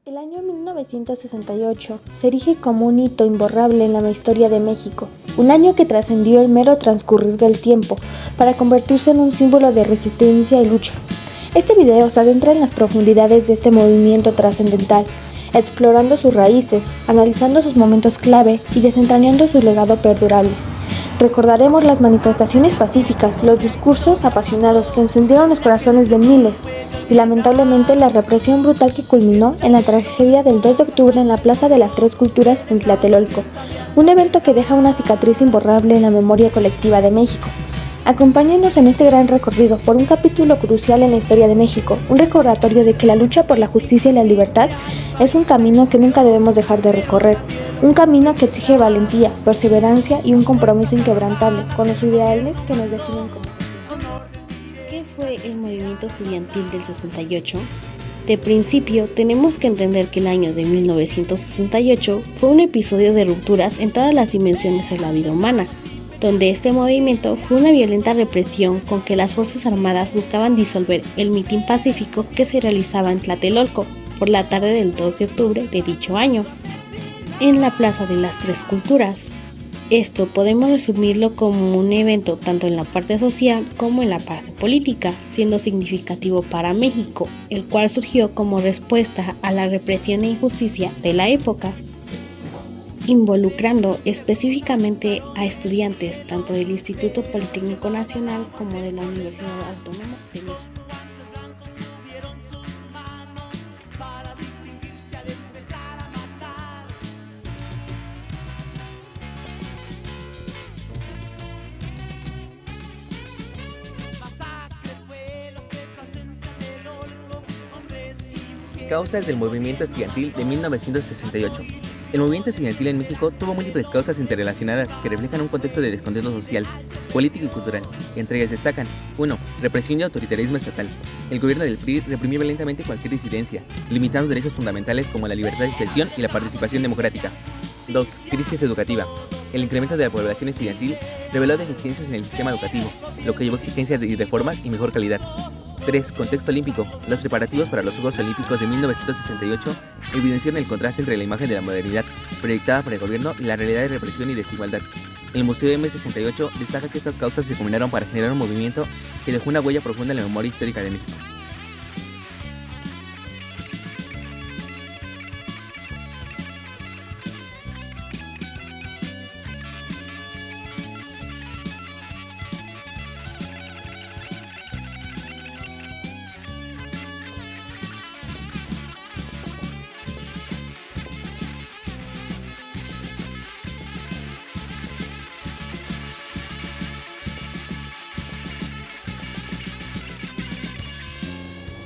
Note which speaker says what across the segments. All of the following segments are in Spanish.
Speaker 1: El año 1968 se erige como un hito imborrable en la historia de México, un año que trascendió el mero transcurrir del tiempo para convertirse en un símbolo de resistencia y lucha. Este video se adentra en las profundidades de este movimiento trascendental, explorando sus raíces, analizando sus momentos clave y desentrañando su legado perdurable. Recordaremos las manifestaciones pacíficas, los discursos apasionados que encendieron los corazones de miles y lamentablemente la represión brutal que culminó en la tragedia del 2 de octubre en la Plaza de las Tres Culturas en Tlatelolco, un evento que deja una cicatriz imborrable en la memoria colectiva de México. Acompáñenos en este gran recorrido por un capítulo crucial en la historia de México, un recordatorio de que la lucha por la justicia y la libertad es un camino que nunca debemos dejar de recorrer, un camino que exige valentía, perseverancia y un compromiso inquebrantable con los ideales que nos definen como.
Speaker 2: ¿Qué fue el movimiento estudiantil del 68? De principio, tenemos que entender que el año de 1968 fue un episodio de rupturas en todas las dimensiones de la vida humana, donde este movimiento fue una violenta represión con que las Fuerzas Armadas buscaban disolver el mitin pacífico que se realizaba en Tlatelolco por la tarde del 2 de octubre de dicho año, en la Plaza de las Tres Culturas. Esto podemos resumirlo como un evento tanto en la parte social como en la parte política, siendo significativo para México, el cual surgió como respuesta a la represión e injusticia de la época, involucrando específicamente a estudiantes tanto del Instituto Politécnico Nacional como de la Universidad Autónoma de México.
Speaker 3: Causas del movimiento estudiantil de 1968. El movimiento estudiantil en México tuvo múltiples causas interrelacionadas que reflejan un contexto de descontento social, político y cultural. Entre ellas destacan: 1. Represión y autoritarismo estatal. El gobierno del PRI reprimió violentamente cualquier disidencia, limitando derechos fundamentales como la libertad de expresión y la participación democrática. 2. Crisis educativa. El incremento de la población estudiantil reveló deficiencias en el sistema educativo, lo que llevó a exigencias de reformas y mejor calidad. 3. Contexto olímpico. Los preparativos para los Juegos Olímpicos de 1968 evidencian el contraste entre la imagen de la modernidad proyectada por el gobierno y la realidad de represión y desigualdad. El Museo M68 destaca que estas causas se combinaron para generar un movimiento que dejó una huella profunda en la memoria histórica de México.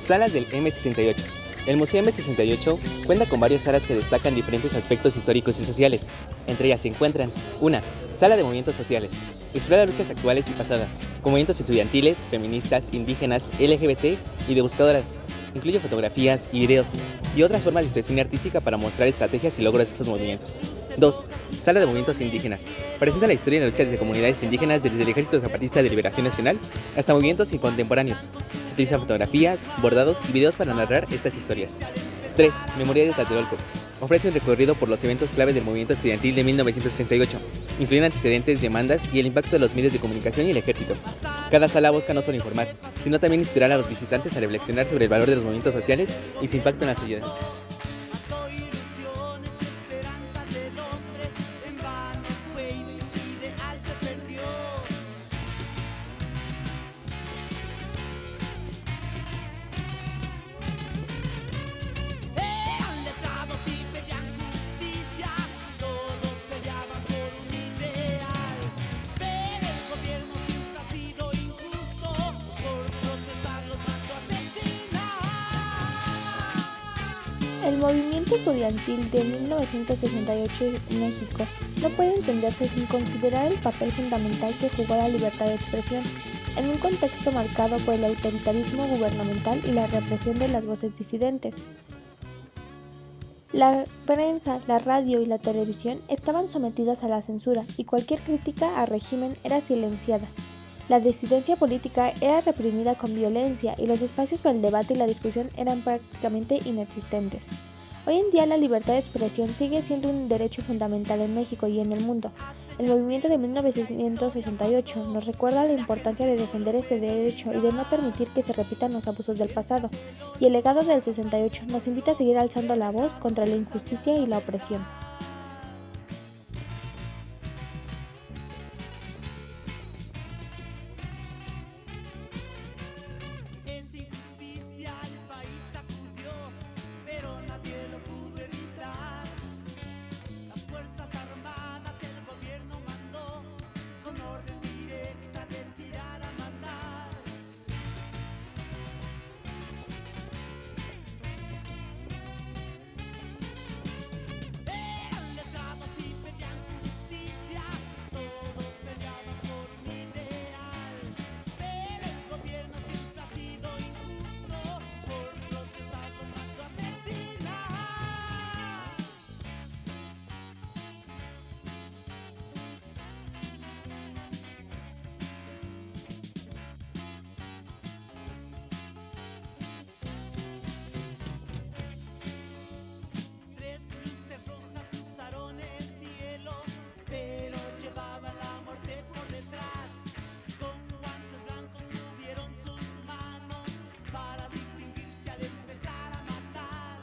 Speaker 3: Salas del M68. El Museo M68 cuenta con varias salas que destacan diferentes aspectos históricos y sociales. Entre ellas se encuentran: 1. Sala de movimientos sociales. Explora luchas actuales y pasadas, con movimientos estudiantiles, feministas, indígenas, LGBT y de buscadoras. Incluye fotografías y videos y otras formas de expresión artística para mostrar estrategias y logros de estos movimientos. 2. Sala de movimientos indígenas. Presenta la historia de las luchas de comunidades indígenas desde el Ejército Zapatista de Liberación Nacional hasta movimientos contemporáneos. Se utilizan fotografías, bordados y videos para narrar estas historias. 3. Memoria de Tlatelolco. Ofrece un recorrido por los eventos clave del movimiento estudiantil de 1968, incluyendo antecedentes, demandas y el impacto de los medios de comunicación y el ejército. Cada sala busca no solo informar, sino también inspirar a los visitantes a reflexionar sobre el valor de los movimientos sociales y su impacto en la sociedad.
Speaker 1: El movimiento estudiantil de 1968 en México no puede entenderse sin considerar el papel fundamental que jugó la libertad de expresión, en un contexto marcado por el autoritarismo gubernamental y la represión de las voces disidentes. La prensa, la radio y la televisión estaban sometidas a la censura y cualquier crítica al régimen era silenciada. La disidencia política era reprimida con violencia y los espacios para el debate y la discusión eran prácticamente inexistentes. Hoy en día la libertad de expresión sigue siendo un derecho fundamental en México y en el mundo. El movimiento de 1968 nos recuerda la importancia de defender este derecho y de no permitir que se repitan los abusos del pasado. Y el legado del 68 nos invita a seguir alzando la voz contra la injusticia y la opresión.
Speaker 4: Esa injusticia el país sacudió, pero nadie lo pudo evitar. Las Fuerzas Armadas, el gobierno mandó, con orden directa del tirar a matar. Eran letrados y pedían justicia, todos peleaban por un ideal. Pero el gobierno siempre ha sido injusto, por protestar lo mandó a asesinar. Tres luces rojas cruzaron el cielo, pero llevaban la muerte por detrás. Con guantes blancos tuvieron sus manos para distinguirse al empezar a matar.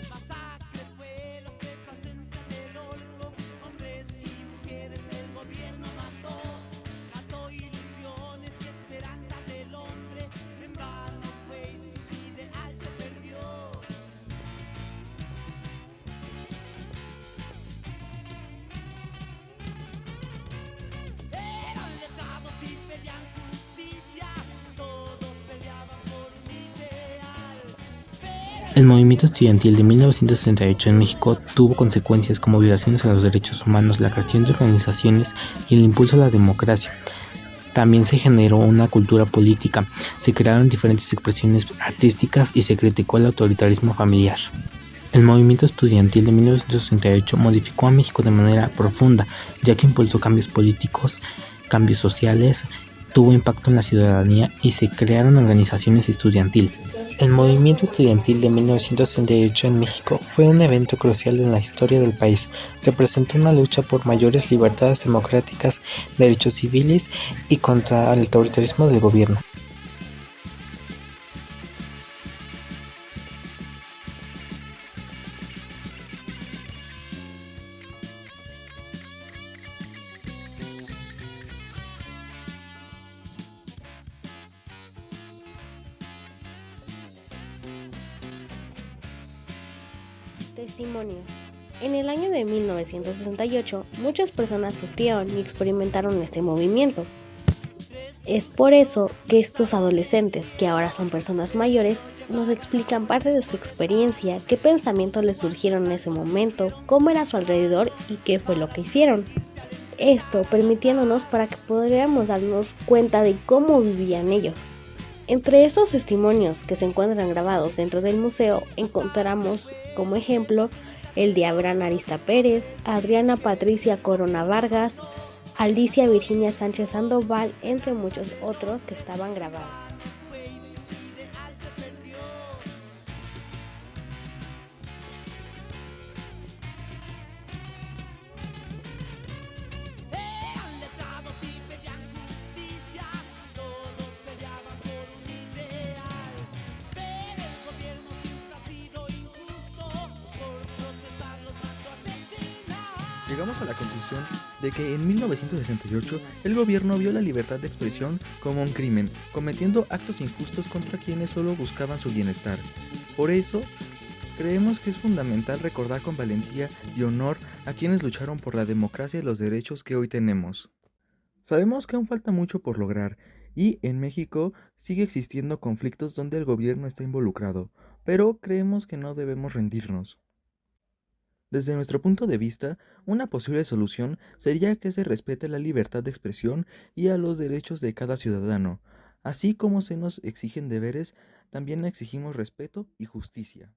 Speaker 4: Masacre fue lo que pasó en Tlatelolco, hombres y mujeres el gobierno mató. Mató ilusiones y esperanzas del hombre, en vano fue y su ideal se perdió. Eran letrados y pedían justicia, todos peleaban por un ideal.
Speaker 5: El movimiento estudiantil de 1968 en México tuvo consecuencias como violaciones a los derechos humanos, la creación de organizaciones y el impulso a la democracia. También se generó una cultura política, se crearon diferentes expresiones artísticas y se criticó el autoritarismo familiar. El movimiento estudiantil de 1968 modificó a México de manera profunda, ya que impulsó cambios políticos, cambios sociales, tuvo impacto en la ciudadanía y se crearon organizaciones estudiantiles. El movimiento estudiantil de 1968 en México fue un evento crucial en la historia del país. Representó una lucha por mayores libertades democráticas, derechos civiles y contra el autoritarismo del gobierno.
Speaker 2: Testimonios. En el año de 1968, muchas personas sufrieron y experimentaron este movimiento. Es por eso que estos adolescentes, que ahora son personas mayores, nos explican parte de su experiencia, qué pensamientos les surgieron en ese momento, cómo era a su alrededor y qué fue lo que hicieron. Esto permitiéndonos para que podamos darnos cuenta de cómo vivían ellos. Entre estos testimonios que se encuentran grabados dentro del museo encontramos como ejemplo el de Abraham Arista Pérez, Adriana Patricia Corona Vargas, Alicia Virginia Sánchez Sandoval, entre muchos otros que estaban grabados.
Speaker 4: Eran letrados y pedían justicia, todos peleaban por un ideal. Pero el gobierno siempre ha sido injusto, por protestar los mandó a asesinar.
Speaker 6: Llegamos a la conclusión de que en 1968 el gobierno vio la libertad de expresión como un crimen, cometiendo actos injustos contra quienes solo buscaban su bienestar. Por eso, creemos que es fundamental recordar con valentía y honor a quienes lucharon por la democracia y los derechos que hoy tenemos. Sabemos que aún falta mucho por lograr y en México sigue existiendo conflictos donde el gobierno está involucrado, pero creemos que no debemos rendirnos. Desde nuestro punto de vista, una posible solución sería que se respete la libertad de expresión y a los derechos de cada ciudadano. Así como se nos exigen deberes, también exigimos respeto y justicia.